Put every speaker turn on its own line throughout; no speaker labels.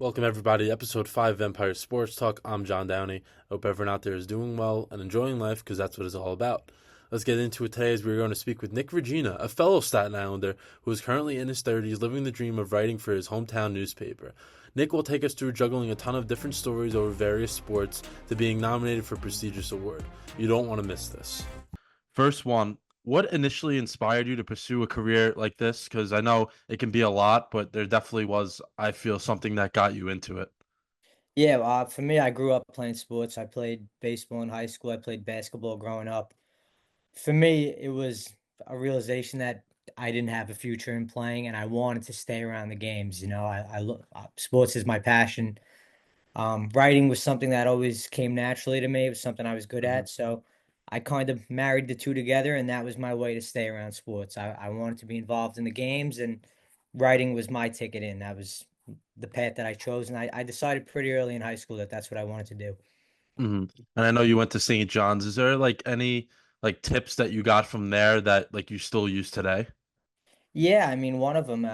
Welcome, everybody, to episode 5 of Empire Sports Talk. I'm John Downey. I hope everyone out there is doing well and enjoying life because that's what it's all about. Let's get into it today as we're going to speak with Nick Regina, a fellow Staten Islander who is currently in his 30s living the dream of writing for his hometown newspaper. Nick will take us through juggling a ton of different stories over various sports to being nominated for a prestigious award. You don't want to miss this. First one, what initially inspired you to pursue a career like this? Because I know it can be a lot, but there definitely was, I feel, something that got you into it.
Yeah, for me, I grew up playing sports. I played baseball in high school. I played basketball growing up. For me, it was a realization that I didn't have a future in playing, and I wanted to stay around the games. I look sports is my passion. Writing was something that always came naturally to me. It was something I was good
Mhm.
at. So I kind of married the two together, and that was my way to stay around sports. I wanted to be involved in the games, and writing was my ticket in. That was the path that I chose, and I decided pretty early in high school that that's what I wanted to do.
And I know you went to St. John's. Is there like any like tips that you got from there that like you still use today?
Yeah, I mean, one of them,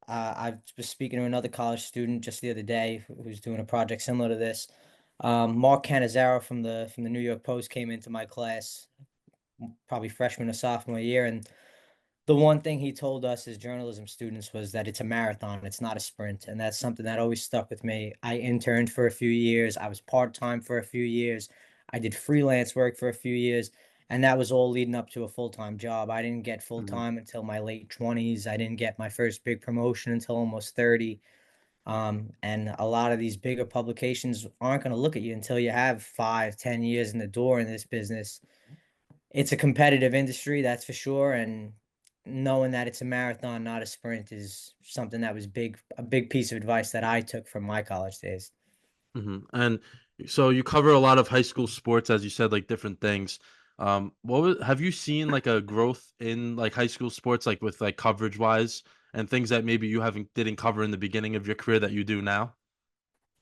I was speaking to another college student just the other day who's doing a project similar to this. Mark Cannizzaro from the New York Post came into my class, probably freshman or sophomore year, and the one thing he told us as journalism students was that it's a marathon, it's not a sprint, and that's something that always stuck with me. I interned for a few years, I was part-time for a few years, I did freelance work for a few years, and that was all leading up to a full-time job. I didn't get
Mhm.
full-time until my late 20s. I didn't get my first big promotion until almost 30. And a lot of these bigger publications aren't going to look at you until you have 5, 10 years in the door in this business. It's a competitive industry, that's for sure, and knowing that it's a marathon, not a sprint, is something that was a big piece of advice that I took from my college days.
And so you cover a lot of high school sports, as you said, like different things. Have you seen like a growth in like high school sports, like with like coverage wise and things that maybe you haven't didn't cover in the beginning of your career that you do now?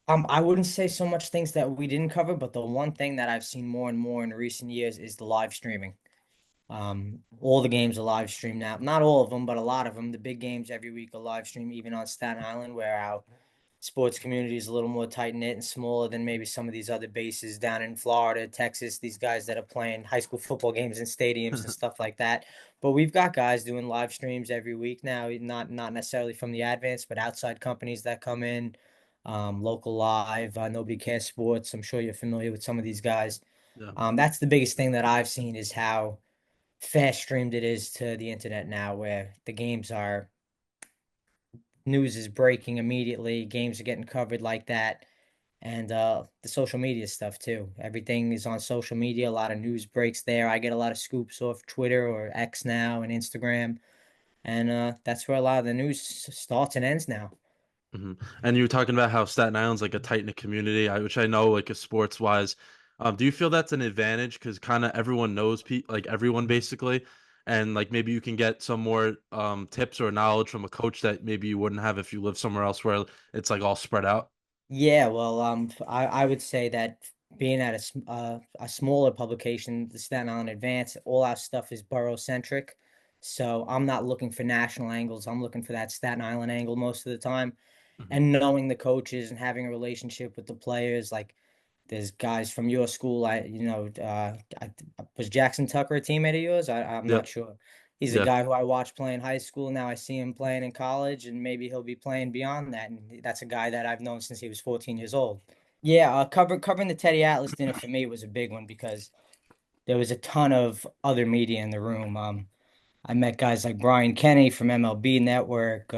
I wouldn't say so much things that we didn't cover, but the one thing that I've seen more and more in recent years is the live streaming. All the games are live streamed now. Not all of them, but a lot of them. The big games every week are live streamed, even on Staten Island, where our sports community is a little more tight knit and smaller than maybe some of these other bases down in Florida, Texas, these guys that are playing high school football games in stadiums and stuff like that. But we've got guys doing live streams every week now, not necessarily from the Advance, but outside companies that come in, local live, Nobody Cares Sports. I'm sure you're familiar with some of these guys.
Yeah.
That's the biggest thing that I've seen is how fast streamed it is to the internet now, where the games are news is breaking immediately, games are getting covered like that, and the social media stuff too. Everything is on social media. A lot of news breaks there. I get a lot of scoops off Twitter or X now and Instagram, and that's where a lot of the news starts and ends now.
And you were talking about how Staten Island's like a tight knit community, which I know like sports wise. Do you feel that's an advantage because kind of everyone knows like everyone basically, and like maybe you can get some more tips or knowledge from a coach that maybe you wouldn't have if you live somewhere else where it's like all spread out.
Yeah, well, I would say that being at a smaller publication, the Staten Island Advance, all our stuff is borough centric. So I'm not looking for national angles. I'm looking for that Staten Island angle most of the time.
Hmm.
And knowing the coaches and having a relationship with the players, like there's guys from your school. Was Jackson Tucker a teammate of yours? I'm not
Yep.
sure. He's a
Yeah.
guy who I watched play in high school. Now I see him playing in college, and maybe he'll be playing beyond that. And that's a guy that I've known since he was 14 years old. Yeah, covering the Teddy Atlas dinner for me was a big one because there was a ton of other media in the room. I met guys like Brian Kenny from MLB Network.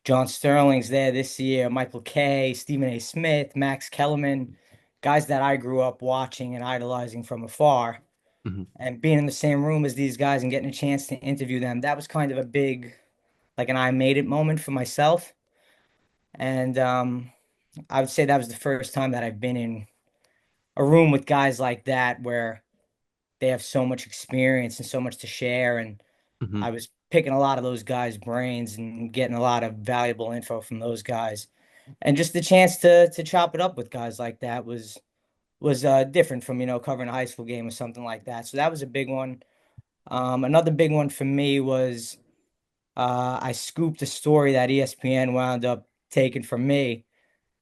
John Sterling's there this year, Michael Kay, Stephen A. Smith, Max Kellerman, guys that I grew up watching and idolizing from afar.
Hmm.
And being in the same room as these guys and getting a chance to interview them, that was kind of a big, like an I made it moment for myself. And I would say that was the first time that I've been in a room with guys like that where they have so much experience and so much to share. And
Hmm.
I was picking a lot of those guys' brains and getting a lot of valuable info from those guys. And just the chance to chop it up with guys like that was different from covering a high school game or something like that. So that was a big one. Another big one for me was I scooped a story that ESPN wound up taken from me.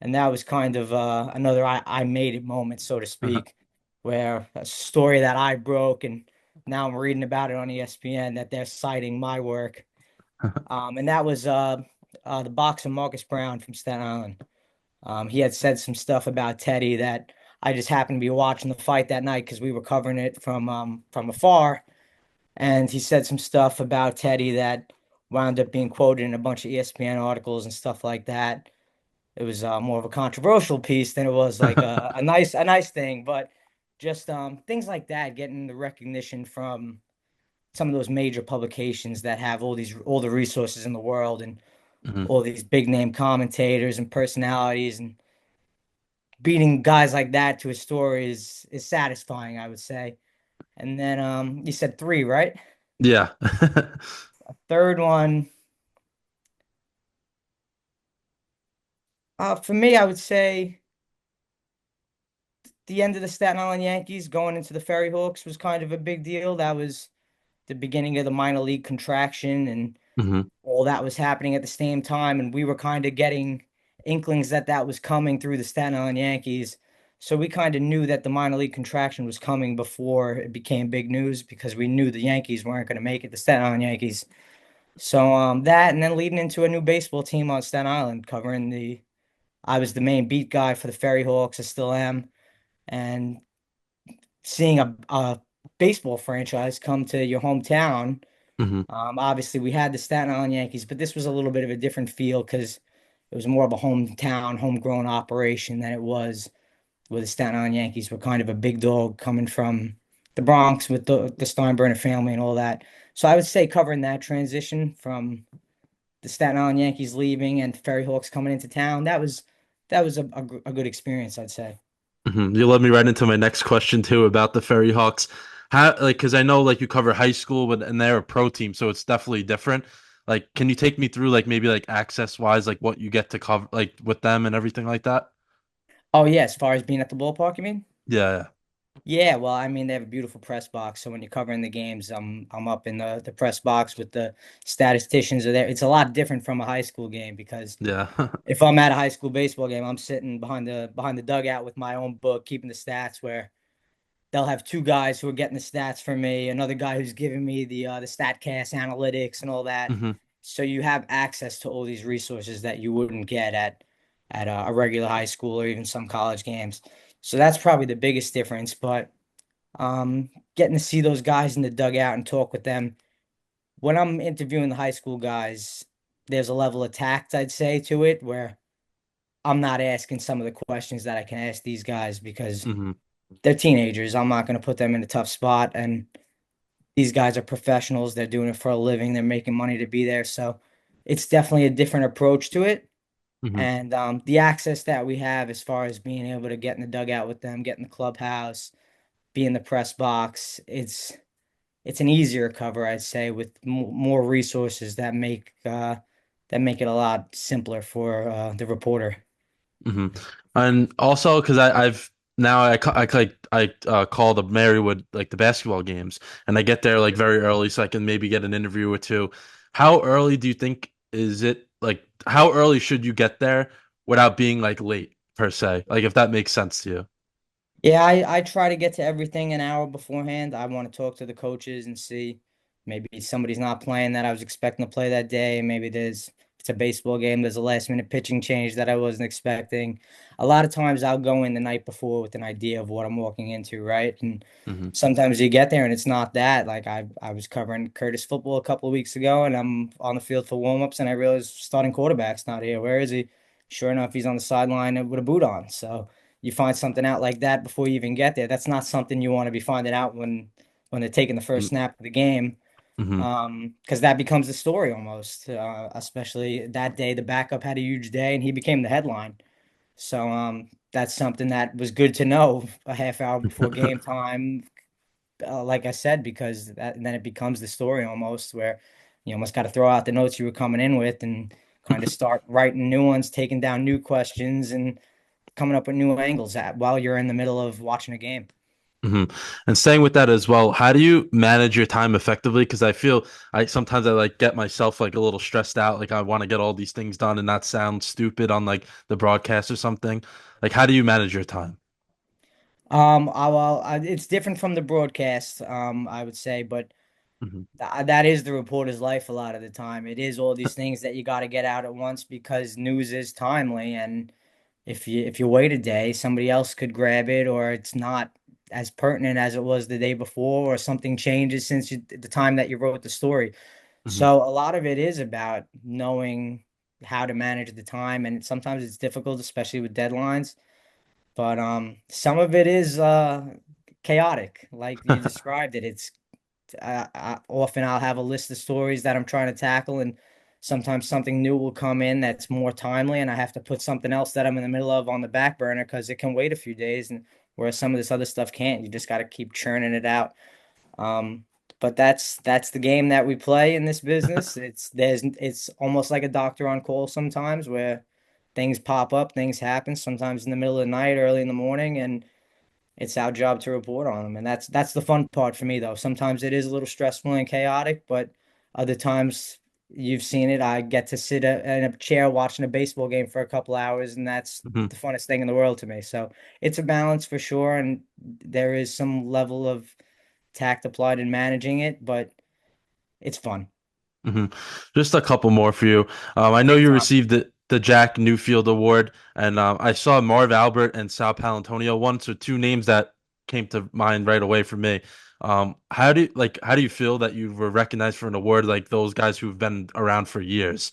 And that was kind of another I made it moment, so to speak, where a story that I broke, and now I'm reading about it on ESPN that they're citing my work. And that was the boxer Marcus Brown from Staten Island. He had said some stuff about Teddy that I just happened to be watching the fight that night because we were covering it from afar. And he said some stuff about Teddy that wound up being quoted in a bunch of ESPN articles and stuff like that. It was more of a controversial piece than it was like a nice thing, but just things like that, getting the recognition from some of those major publications that have all the resources in the world and
Mhm.
all these big name commentators and personalities, and beating guys like that to a story is satisfying, I would say. And then you said three, right?
Yeah.
Third one, for me, I would say the end of the Staten Island Yankees going into the Ferry Hawks was kind of a big deal. That was the beginning of the minor league contraction, and
Hmm.
all that was happening at the same time. And we were kind of getting inklings that that was coming through the Staten Island Yankees. So we kind of knew that the minor league contraction was coming before it became big news because we knew the Yankees weren't going to make it, the Staten Island Yankees. So that, and then leading into a new baseball team on Staten Island, covering I was the main beat guy for the Ferry Hawks. I still am. And seeing a baseball franchise come to your hometown.
Hmm.
Obviously, we had the Staten Island Yankees, but this was a little bit of a different feel because it was more of a hometown, homegrown operation than it was where the Staten Island Yankees were kind of a big dog coming from the Bronx with the Steinbrenner family and all that. So I would say covering that transition from the Staten Island Yankees leaving and Ferry Hawks coming into town, that was a good experience, I'd say.
You led me right into my next question too about the Ferry Hawks. How, like, because I know like you cover high school, but and they're a pro team, so it's definitely different. Like, can you take me through like maybe like access wise, like what you get to cover like with them and everything like that?
Oh yeah, as far as being at the ballpark, you mean?
Yeah,
Yeah, well, I mean, they have a beautiful press box. So when you're covering the games, I'm up in the press box with the statisticians are there. It's a lot different from a high school game because
yeah, yeah.
if I'm at a high school baseball game, I'm sitting behind the dugout with my own book, keeping the stats where they'll have two guys who are getting the stats for me, another guy who's giving me the StatCast analytics and all that.
Hmm.
So you have access to all these resources that you wouldn't get at a regular high school or even some college games. So that's probably the biggest difference. But getting to see those guys in the dugout and talk with them. When I'm interviewing the high school guys, there's a level of tact, I'd say, to it where I'm not asking some of the questions that I can ask these guys because
Hmm.
they're teenagers. I'm not going to put them in a tough spot. And these guys are professionals. They're doing it for a living. They're making money to be there. So it's definitely a different approach to it.
Hmm.
And the access that we have as far as being able to get in the dugout with them, get in the clubhouse, be in the press box, it's an easier cover, I'd say, with more resources that make it a lot simpler for the reporter.
Hmm. And also because I've now I call the Marywood like the basketball games, and I get there like very early so I can maybe get an interview or two. How early do you think is it like how early should you get there without being like late per se? Like if that makes sense to you.
Yeah, I try to get to everything an hour beforehand. I want to talk to the coaches and see maybe somebody's not playing that I was expecting to play that day. Maybe it's a baseball game, there's a last minute pitching change that I wasn't expecting. A lot of times I'll go in the night before with an idea of what I'm walking into, right? And
Hmm.
sometimes you get there and it's not that. Like I was covering Curtis football a couple of weeks ago and I'm on the field for warm-ups and I realized starting quarterback's not here. Where is he? Sure enough, he's on the sideline with a boot on. So you find something out like that before you even get there. That's not something you want to be finding out when they're taking the first snap of the game.
Hmm.
Because that becomes the story almost. Especially that day, the backup had a huge day and he became the headline. So that's something that was good to know a half hour before game time. Like I said, because then it becomes the story almost where you almost got to throw out the notes you were coming in with and kind of start writing new ones, taking down new questions and coming up with new angles while you're in the middle of watching a game.
hmm And staying with that as well, how do you manage your time effectively? Because I feel I sometimes I like get myself like a little stressed out, like I want to get all these things done and not sound stupid on like the broadcast or something. Like, how do you manage your time?
It's different from the broadcast, I would say, but
Hmm
that is the reporter's life a lot of the time. It is all these things that you got to get out at once because news is timely, and if you wait a day, somebody else could grab it, or it's not as pertinent as it was the day before, or something changes since the time that you wrote the story.
hmm
So a lot of it is about knowing how to manage the time, and sometimes it's difficult, especially with deadlines. But some of it is chaotic, like you described it. It's often I'll have a list of stories that I'm trying to tackle, and sometimes something new will come in that's more timely, and I have to put something else that I'm in the middle of on the back burner because it can wait a few days, and whereas some of this other stuff can't. You just got to keep churning it out. Um, but that's the game that we play in this business. It's almost like a doctor on call sometimes, where things pop up, things happen, sometimes in the middle of the night, early in the morning, and it's our job to report on them. And that's the fun part for me, though. Sometimes it is a little stressful and chaotic, but other times you've seen it. I get to sit in a chair watching a baseball game for a couple hours, and that's
hmm
the funnest thing in the world to me. So it's a balance for sure, and there is some level of tact applied in managing it, but it's fun.
hmm Just a couple more for you. I know
Take
you
your time.
received the Jack Newfield Award, and I saw Marv Albert and Sal Palantonio won, so two names that came to mind right away for me. How do you feel that you were recognized for an award like those guys who've been around for years?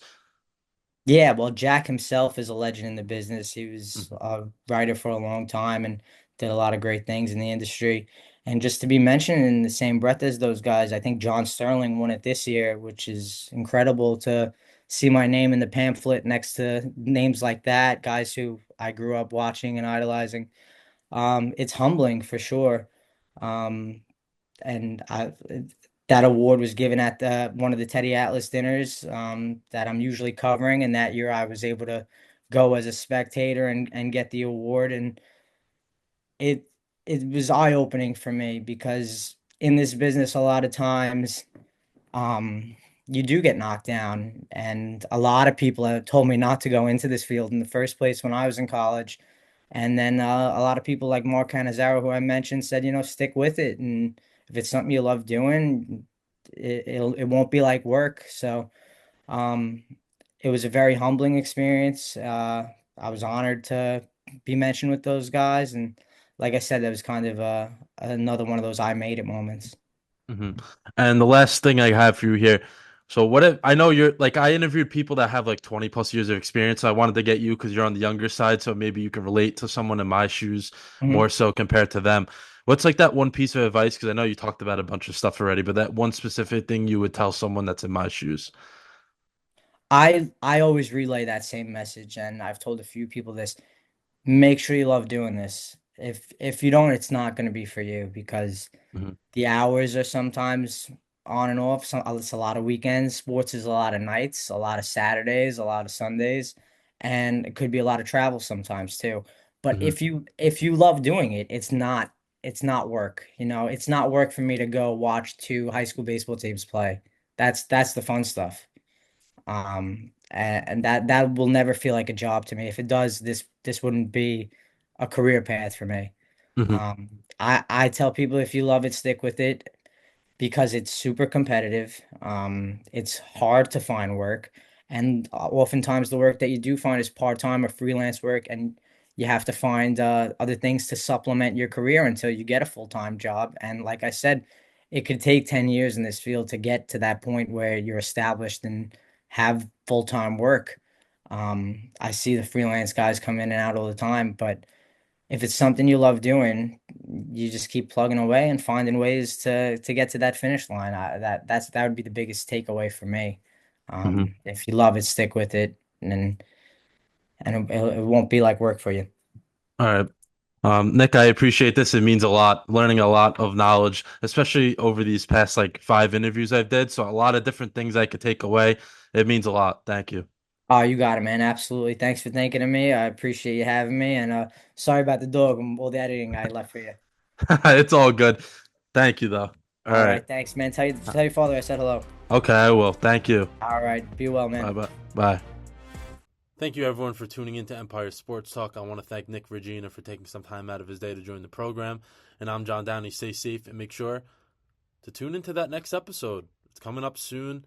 Yeah, well, Jack himself is a legend in the business. He was
hmm
a writer for a long time and did a lot of great things in the industry. And just to be mentioned in the same breath as those guys, I think John Sterling won it this year, which is incredible to see my name in the pamphlet next to names like that, guys who I grew up watching and idolizing. It's humbling for sure. Um, and that award was given at one of the Teddy Atlas dinners that I'm usually covering, and that year I was able to go as a spectator and get the award, and it it was eye-opening for me because in this business a lot of times um, you do get knocked down. And a lot of people have told me not to go into this field in the first place when I was in college. And then a lot of people like Mark Cannizzaro, who I mentioned, said, stick with it. And if it's something you love doing, it won't be like work. So um, it was a very humbling experience. I was honored to be mentioned with those guys. And like I said, that was kind of another one of those I made it moments.
hmm And the last thing I have for you here. So what if I know you're like I interviewed people that have like 20 plus years of experience. So I wanted to get you because you're on the younger side, so maybe you can relate to someone in my shoes more
Mhm.
so compared to them. What's like that one piece of advice? Because I know you talked about a bunch of stuff already, but that one specific thing you would tell someone that's in my shoes.
I always relay that same message, and I've told a few people this. Make sure you love doing this. If you don't, it's not going to be for you because
hmm
the hours are sometimes on and off. It's a lot of weekends. Sports is a lot of nights, a lot of Saturdays, a lot of Sundays, and it could be a lot of travel sometimes too. But
hmm
if you love doing it, it's not work. It's not work for me to go watch two high school baseball teams play. That's the fun stuff. And that will never feel like a job to me. If it does, this wouldn't be a career path for me.
hmm
I tell people if you love it, stick with it because it's super competitive. It's hard to find work, and oftentimes the work that you do find is part-time or freelance work, and you have to find other things to supplement your career until you get a full-time job. And like I said, it could take 10 years in this field to get to that point where you're established and have full-time work. I see the freelance guys come in and out all the time, but if it's something you love doing, you just keep plugging away and finding ways to get to that finish line. That would be the biggest takeaway for me.
hmm
If you love it, stick with it, and it won't be like work for you.
All right. Nick, I appreciate this. It means a lot, learning a lot of knowledge, especially over these past like 5 interviews I've did. So a lot of different things I could take away. It means a lot. Thank you.
Oh, you got it, man. Absolutely. Thanks for thinking of me. I appreciate you having me, and sorry about the dog and all the editing I left for you.
It's all good. Thank you, though. All
All
right.
right, thanks, man. Tell your father I said hello.
Okay, I will. Thank you.
All right, be well, man.
Bye bye. Bye. Thank you, everyone, for tuning in to Empire Sports Talk. I want to thank Nick Regina for taking some time out of his day to join the program. And I'm John Downey. Stay safe and make sure to tune into that next episode. It's coming up soon.